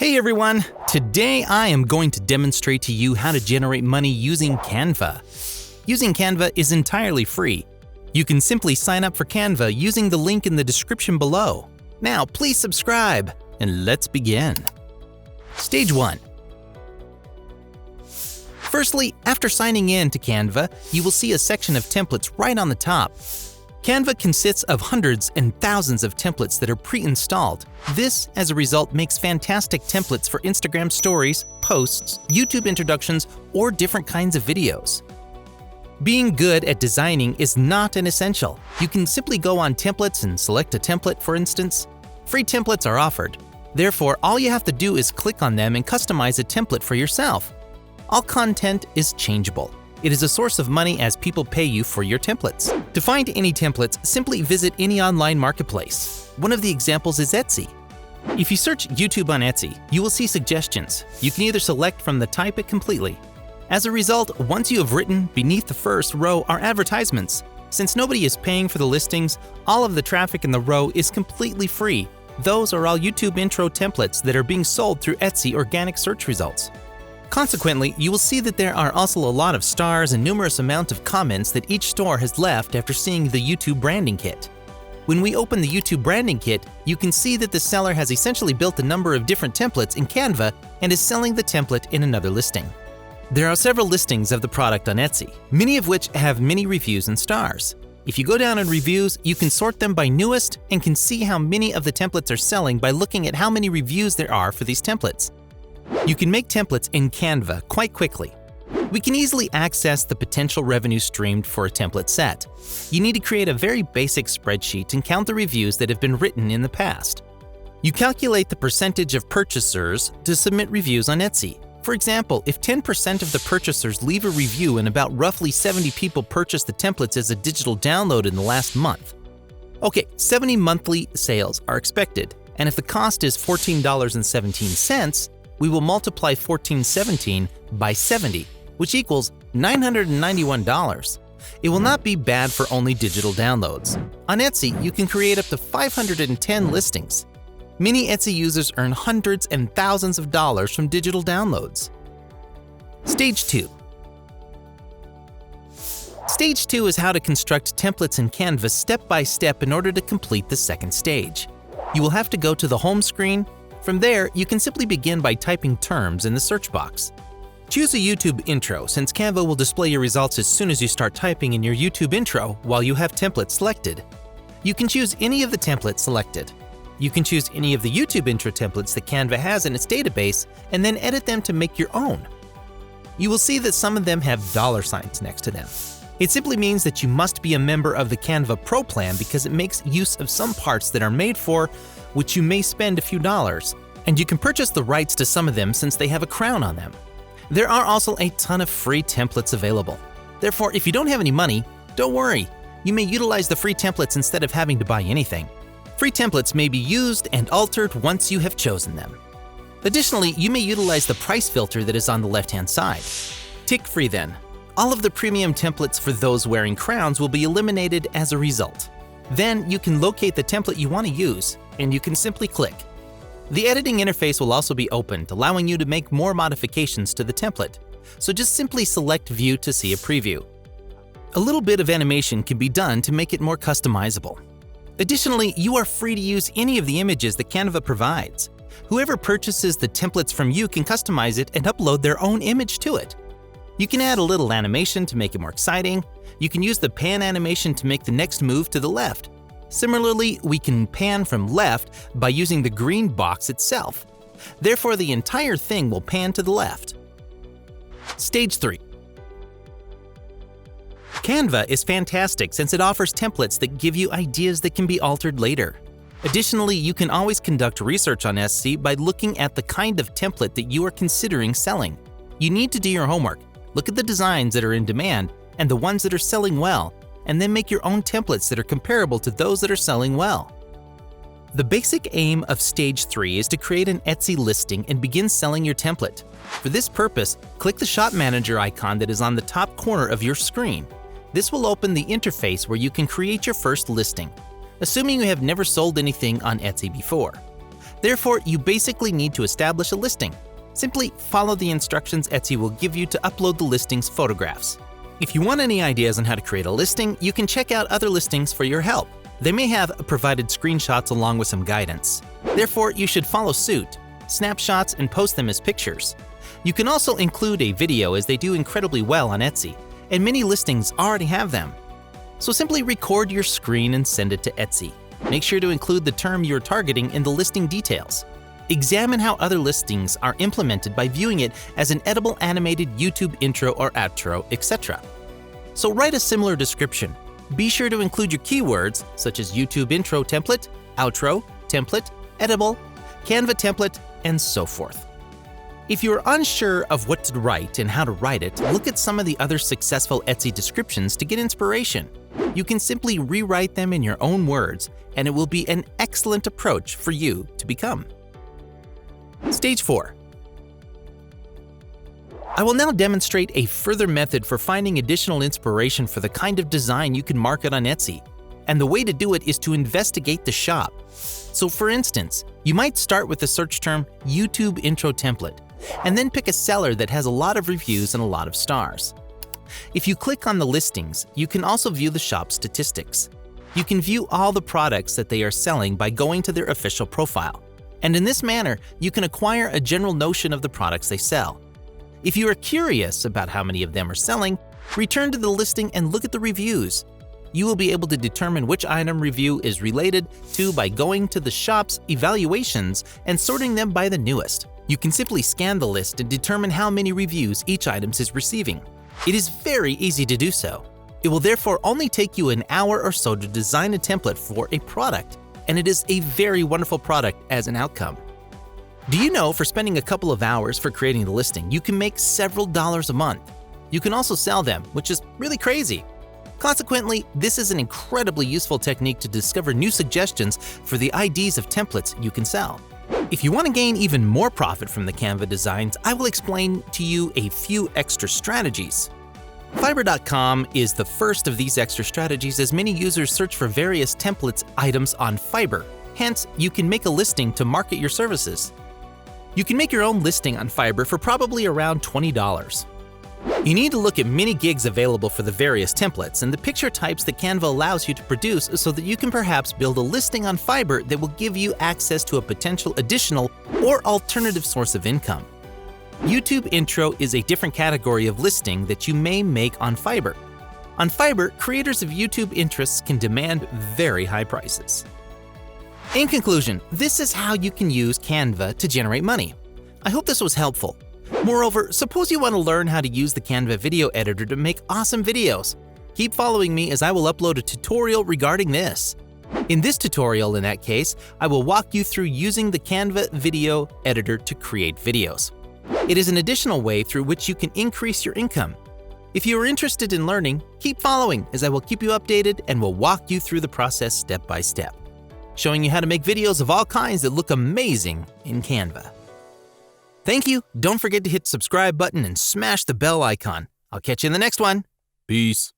Hey everyone! Today I am going to demonstrate to you how to generate money using Canva. Using Canva is entirely free. You can simply sign up for Canva using the link in the description below. Now please subscribe, and let's begin. Stage 1. Firstly, after signing in to Canva, you will see a section of templates right on the top. Canva consists of hundreds and thousands of templates that are pre-installed. This, as a result, makes fantastic templates for Instagram stories, posts, YouTube introductions, or different kinds of videos. Being good at designing is not an essential. You can simply go on templates and select a template, for instance. Free templates are offered. Therefore, all you have to do is click on them and customize a template for yourself. All content is changeable. It is a source of money as people pay you for your templates. To find any templates, simply visit any online marketplace. One of the examples is Etsy. If you search YouTube on Etsy, you will see suggestions. You can either select from the type it completely. As a result, once you have written, beneath the first row are advertisements. Since nobody is paying for the listings, all of the traffic in the row is completely free. Those are all YouTube intro templates that are being sold through Etsy organic search results. Consequently, you will see that there are also a lot of stars and numerous amount of comments that each store has left after seeing the YouTube branding kit. When we open the YouTube branding kit, you can see that the seller has essentially built a number of different templates in Canva and is selling the template in another listing. There are several listings of the product on Etsy, many of which have many reviews and stars. If you go down in reviews, you can sort them by newest and can see how many of the templates are selling by looking at how many reviews there are for these templates. You can make templates in Canva quite quickly. We can easily access the potential revenue streamed for a template set. You need to create a very basic spreadsheet and count the reviews that have been written in the past. You calculate the percentage of purchasers to submit reviews on Etsy. For example, if 10% of the purchasers leave a review and about roughly 70 people purchase the templates as a digital download in the last month. Okay, 70 monthly sales are expected, and if the cost is $14.17, we will multiply 1417 by 70, which equals $991. It will not be bad for only digital downloads. On Etsy, you can create up to 510 listings. Many Etsy users earn hundreds and thousands of dollars from digital downloads. Stage 2. Stage 2 is how to construct templates in Canva step by step in order to complete the second stage. You will have to go to the home screen. From there, you can simply begin by typing terms in the search box. Choose a YouTube intro, since Canva will display your results as soon as you start typing in your YouTube intro while you have templates selected. You can choose any of the templates selected. You can choose any of the YouTube intro templates that Canva has in its database and then edit them to make your own. You will see that some of them have dollar signs next to them. It simply means that you must be a member of the Canva Pro plan because it makes use of some parts that are made for which you may spend a few dollars, and you can purchase the rights to some of them since they have a crown on them. There are also a ton of free templates available. Therefore, if you don't have any money, don't worry. You may utilize the free templates instead of having to buy anything. Free templates may be used and altered once you have chosen them. Additionally, you may utilize the price filter that is on the left-hand side. Tick free then. All of the premium templates for those wearing crowns will be eliminated as a result. Then you can locate the template you want to use, and you can simply click. The editing interface will also be opened, allowing you to make more modifications to the template. So just simply select View to see a preview. A little bit of animation can be done to make it more customizable. Additionally, you are free to use any of the images that Canva provides. Whoever purchases the templates from you can customize it and upload their own image to it. You can add a little animation to make it more exciting. You can use the pan animation to make the next move to the left. Similarly, we can pan from left by using the green box itself. Therefore, the entire thing will pan to the left. Stage 3. Canva is fantastic since it offers templates that give you ideas that can be altered later. Additionally, you can always conduct research on Etsy by looking at the kind of template that you are considering selling. You need to do your homework, look at the designs that are in demand and the ones that are selling well, and then make your own templates that are comparable to those that are selling well. The basic aim of Stage 3 is to create an Etsy listing and begin selling your template. For this purpose, click the Shop Manager icon that is on the top corner of your screen. This will open the interface where you can create your first listing, assuming you have never sold anything on Etsy before. Therefore, you basically need to establish a listing. Simply follow the instructions Etsy will give you to upload the listing's photographs. If you want any ideas on how to create a listing, you can check out other listings for your help. They may have provided screenshots along with some guidance. Therefore, you should follow suit, snap shots, and post them as pictures. You can also include a video, as they do incredibly well on Etsy, and many listings already have them. So simply record your screen and send it to Etsy. Make sure to include the term you're targeting in the listing details. Examine how other listings are implemented by viewing it as an edible animated YouTube intro or outro, etc. So write a similar description. Be sure to include your keywords such as YouTube intro template, outro template, edible, Canva template, and so forth. If you're unsure of what to write and how to write it, look at some of the other successful Etsy descriptions to get inspiration. You can simply rewrite them in your own words, and it will be an excellent approach for you to become. Stage 4. I will now demonstrate a further method for finding additional inspiration for the kind of design you can market on Etsy. And the way to do it is to investigate the shop. So for instance, you might start with the search term YouTube intro template, and then pick a seller that has a lot of reviews and a lot of stars. If you click on the listings, you can also view the shop statistics. You can view all the products that they are selling by going to their official profile. And in this manner, you can acquire a general notion of the products they sell. If you are curious about how many of them are selling, return to the listing and look at the reviews. You will be able to determine which item review is related to by going to the shop's evaluations and sorting them by the newest. You can simply scan the list and determine how many reviews each item is receiving. It is very easy to do so. It will therefore only take you an hour or so to design a template for a product, and it is a very wonderful product as an outcome. Do you know, for spending a couple of hours for creating the listing, you can make several dollars a month? You can also sell them, which is really crazy. Consequently, this is an incredibly useful technique to discover new suggestions for the IDs of templates you can sell. If you want to gain even more profit from the Canva designs, I will explain to you a few extra strategies. Fiverr.com is the first of these extra strategies, as many users search for various templates items on Fiverr. Hence, you can make a listing to market your services. You can make your own listing on Fiverr for probably around $20. You need to look at many gigs available for the various templates and the picture types that Canva allows you to produce, so that you can perhaps build a listing on Fiverr that will give you access to a potential additional or alternative source of income. YouTube intro is a different category of listing that you may make on Fiverr. On Fiverr, creators of YouTube interests can demand very high prices. In conclusion, this is how you can use Canva to generate money. I hope this was helpful. Moreover, suppose you want to learn how to use the Canva video editor to make awesome videos. Keep following me as I will upload a tutorial regarding this. In this tutorial, in that case, I will walk you through using the Canva video editor to create videos. It is an additional way through which you can increase your income. If you are interested in learning, keep following as I will keep you updated and will walk you through the process step by step, showing you how to make videos of all kinds that look amazing in Canva. Thank you. Don't forget to hit the subscribe button and smash the bell icon. I'll catch you in the next one. Peace.